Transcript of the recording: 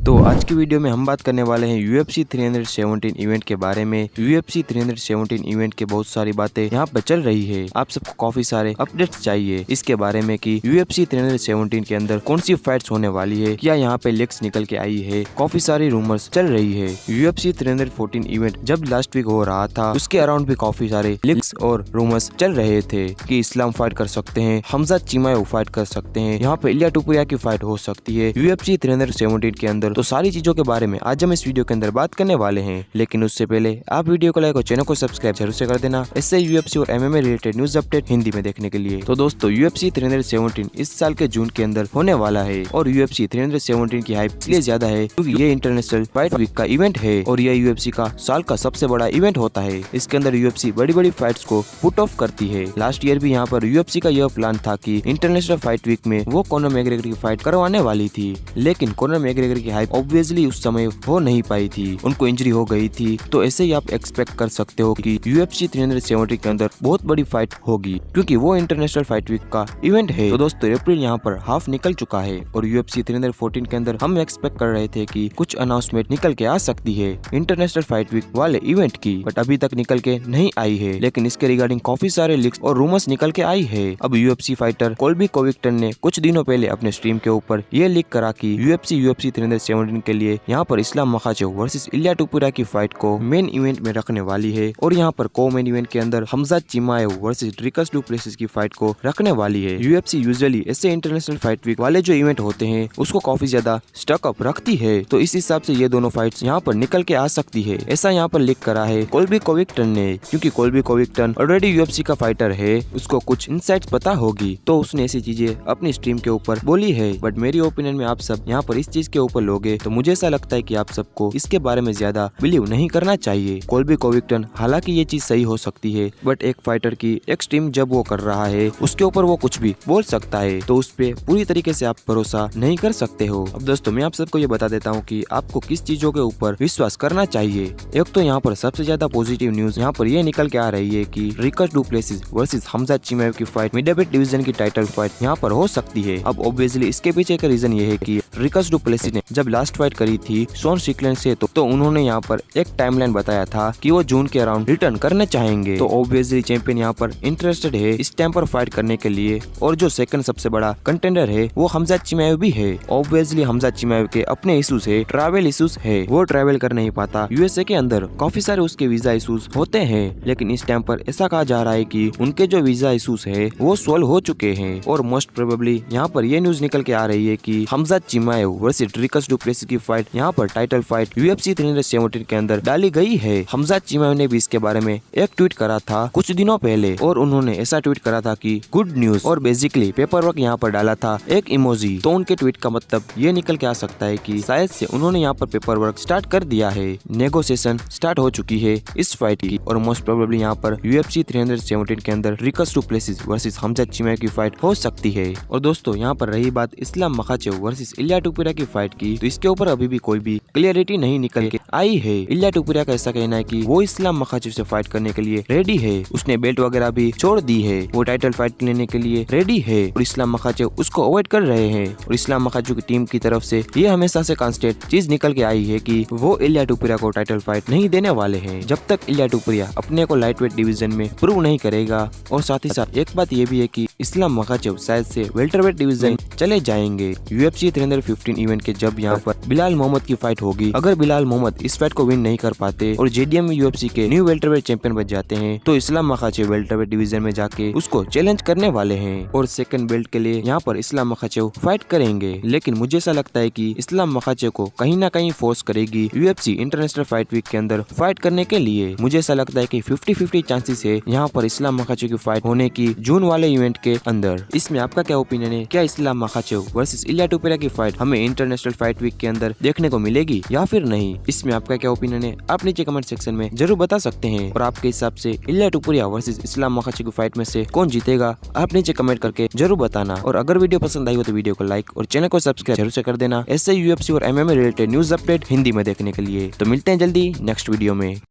तो आज की वीडियो में हम बात करने वाले हैं UFC 317 इवेंट के बारे में। UFC 317 इवेंट के बहुत सारी बातें यहाँ पर चल रही है। आप सबको काफी सारे अपडेट्स चाहिए इसके बारे में कि UFC 317 के अंदर कौन सी फाइट्स होने वाली है, क्या यहाँ पे लीक्स निकल के आई है, काफी सारी रूमर्स चल रही है। UFC 314 इवेंट जब लास्ट वीक हो रहा था उसके अराउंड भी काफी सारे लीक्स और रूमर्स चल रहे थे कि इस्लाम फाइट कर सकते हैं, हमजा चिमाएव फाइट कर सकते हैं, यहाँ पे इलिया टुपुरिया की फाइट हो सकती है UFC 317 के अंदर। तो सारी चीजों के बारे में आज हम इस वीडियो के अंदर बात करने वाले हैं, लेकिन उससे पहले आप वीडियो को लाइक और चैनल को सब्सक्राइब जरूर से कर देना, इससे UFC और MMA related news update Hindi में देखने के लिए। तो दोस्तों UFC 317 इस साल के जून के अंदर होने वाला है और UFC 317 की हाइप इसलिए ज्यादा है क्योंकि ये इंटरनेशनल फाइट वीक का इवेंट है और यह UFC का साल का सबसे बड़ा इवेंट होता है। इसके अंदर UFC बड़ी बड़ी फाइट्स को पुट ऑफ करती है। लास्ट ईयर भी यहाँ पर UFC का यह प्लान था कि इंटरनेशनल फाइट वीक में वो कॉनर मैकग्रेगर की फाइट करवाने वाली थी, लेकिन कॉनर मैकग्रेगर की हाइप ऑब्वियसली उस समय हो नहीं पाई थी, उनको इंजरी हो गई थी। तो ऐसे ही आप एक्सपेक्ट कर सकते हो कि UFC 370 के अंदर बहुत बड़ी फाइट होगी क्योंकि वो इंटरनेशनल फाइट वीक का इवेंट है। तो दोस्तों अप्रैल यहाँ पर हाफ निकल चुका है और UFC 314 के अंदर हम एक्सपेक्ट कर रहे थे कि कुछ अनाउंसमेंट निकल के आ सकती है इंटरनेशनल फाइट वीक वाले इवेंट की, बट अभी तक निकल के नहीं आई है। लेकिन इसके रिगार्डिंग काफी सारे लीक्स और रूमर्स निकल के आई है। अब UFC फाइटर कोल्बी कोविंगटन ने कुछ दिनों पहले अपने स्ट्रीम के ऊपर ये लीक करा कि UFC 317 के लिए यहाँ पर इस्लाम मखाचेव वर्सेस इलिया टुपुरिया की फाइट को मेन इवेंट में रखने वाली है और यहाँ पर को मेन इवेंट के अंदर Khamzat Chimaev versus Dricus du Plessis की फाइट को रखने वाली है। UFC यूजुअली ऐसे इंटरनेशनल फाइट वीक वाले जो इवेंट होते हैं उसको काफी ज्यादा स्टक अप रखती है, तो इस हिसाब से ये दोनों फाइट्स यहाँ पर निकल के आ सकती है, ऐसा यहाँ पर लीक करा है कोल्बी कोविंगटन ने। क्योंकि कोल्बी कोविंगटन ऑलरेडी UFC का फाइटर है, उसको कुछ इनसाइट्स पता होगी तो उसने ऐसी चीजें अपनी स्ट्रीम के ऊपर बोली है। बट मेरी ओपिनियन में आप सब यहाँ पर इस चीज के ऊपर लोगे तो मुझे ऐसा लगता है कि आप सबको इसके बारे में ज्यादा बिलीव नहीं करना चाहिए। कोल्बी कोविंगटन हालांकि ये चीज सही हो सकती है, बट एक फाइटर की एक स्ट्रीम जब वो कर रहा है उसके ऊपर वो कुछ भी बोल सकता है, तो उस पे पूरी तरीके से आप भरोसा नहीं कर सकते हो। अब दोस्तों मैं आप सबको ये बता देता हूँ कि आपको किस चीजों के ऊपर विश्वास करना चाहिए। एक तो यहाँ पर सबसे ज्यादा पॉजिटिव न्यूज यहाँ पर ये निकल के आ रही है कि Dricus du Plessis versus Khamzat Chimaev की फाइट मिडवेट डिवीजन की टाइटल फाइट यहाँ पर हो सकती है। अब ऑब्वियसली इसके पीछे का रीजन ये है कि ड्रिकस डू प्लेसिस ने जब लास्ट फाइट करी थी शॉन स्ट्रिकलैंड से तो उन्होंने यहाँ पर एक टाइमलाइन बताया था कि वो जून के अराउंड रिटर्न करने चाहेंगे। तो ऑब्वियसली चैंपियन यहाँ पर इंटरेस्टेड है इस टाइम पर फाइट करने के लिए और जो सेकंड सबसे बड़ा कंटेंडर है वो हमजा चिमाएव भी है। ऑब्वियसली हमजा चिमाएव के अपने इश्यूज है, ट्रैवल इश्यूज है, वो ट्रैवल कर नहीं पाता USA के अंदर, काफी सारे उसके वीजा इश्यूज होते हैं। लेकिन इस टाइम पर ऐसा कहा जा रहा है कि उनके जो वीजा इश्यूज है वो सॉल्व हो चुके हैं और मोस्ट प्रोबेबली यहाँ पर ये न्यूज निकल के आ रही है कि Khamzat Chimaev versus Dricus du Plessis की फाइट यहाँ पर टाइटल फाइट UFC 317 के अंदर डाली गई है। हमजा चिमाएव ने भी इसके बारे में एक ट्वीट करा था कुछ दिनों पहले और उन्होंने ऐसा ट्वीट करा था कि गुड न्यूज और बेसिकली पेपर वर्क यहाँ पर डाला था एक इमोजी। तो उनके ट्वीट का मतलब ये निकल के आ सकता है कि शायद से उन्होंने यहाँ पर पेपर वर्क स्टार्ट कर दिया है, नेगोशिएशन स्टार्ट हो चुकी है इस फाइट की और मोस्ट प्रोबेबली यहाँ पर UFC 317 के अंदर Dricus du Plessis versus Khamzat Chimaev की फाइट हो सकती है। और दोस्तों यहाँ पर रही बात इस्लाम मखाचेव वर्सेस इलिया टुपुरिया की फाइट की, तो इसके ऊपर अभी भी कोई भी क्लियरिटी नहीं निकल के आई है। इलिया टुपुरिया का ऐसा कहना है कि वो इस्लाम मखाचेव से फाइट करने के लिए रेडी है, उसने बेल्ट वगैरह भी छोड़ दी है, वो टाइटल फाइट लेने के लिए रेडी है और इस्लाम मखाचेव उसको अवॉइड कर रहे हैं। और इस्लाम मखाचेव की टीम की तरफ से ये हमेशा से कांस्टेंट चीज निकल के आई है कि वो इलिया टुपुरिया को टाइटल फाइट नहीं देने वाले हैं जब तक इलिया टुपुरिया अपने को लाइटवेट डिवीजन में प्रूव नहीं करेगा। और साथ ही साथ एक बात ये भी है कि इस्लाम मखाचेव शायद से वेल्टरवेट डिवीजन चले जाएंगे। UFC 315 इवेंट के जब यहाँ पर बिलाल मोहम्मद की फाइट होगी, अगर बिलाल मोहम्मद इस फाइट को विन नहीं कर पाते और JDM UFC के न्यू वेल्टरवेट चैंपियन बन जाते हैं तो इस्लाम मखाचेव वेल्टरवेट डिवीजन में जाके उसको चैलेंज करने वाले हैं और सेकंड बेल्ट के लिए यहाँ पर इस्लाम मखाचेव फाइट करेंगे। लेकिन मुझे ऐसा लगता है कि इस्लाम मखाचेव को कहीं ना कहीं फोर्स करेगी UFC इंटरनेशनल फाइट वीक के अंदर फाइट करने के लिए। मुझे ऐसा लगता है कि 50-50 चांसेस है यहाँ पर इस्लाम मखाचेव की फाइट होने की जून वाले इवेंट के अंदर। इसमें आपका क्या ओपिनियन है? क्या इस्लाम मखाचेव वर्सेस इलिया टुपुरिया की फाइट हमें इंटरनेशनल फाइट वीक के अंदर देखने को मिलेगी या फिर नहीं? इसमें आपका क्या ओपिनियन है आप नीचे कमेंट सेक्शन में जरूर बता सकते हैं। और आपके हिसाब से इलिया टुपुरिया वर्सेस इस्लाम मखाचेव की फाइट में से कौन जीतेगा आप नीचे कमेंट करके जरूर बताना। और अगर वीडियो पसंद आई हो तो वीडियो को लाइक और चैनल को सब्सक्राइब जरूर से कर देना, ऐसे UFC और MMA related news update Hindi में देखने के लिए। तो मिलते हैं जल्दी नेक्स्ट वीडियो में।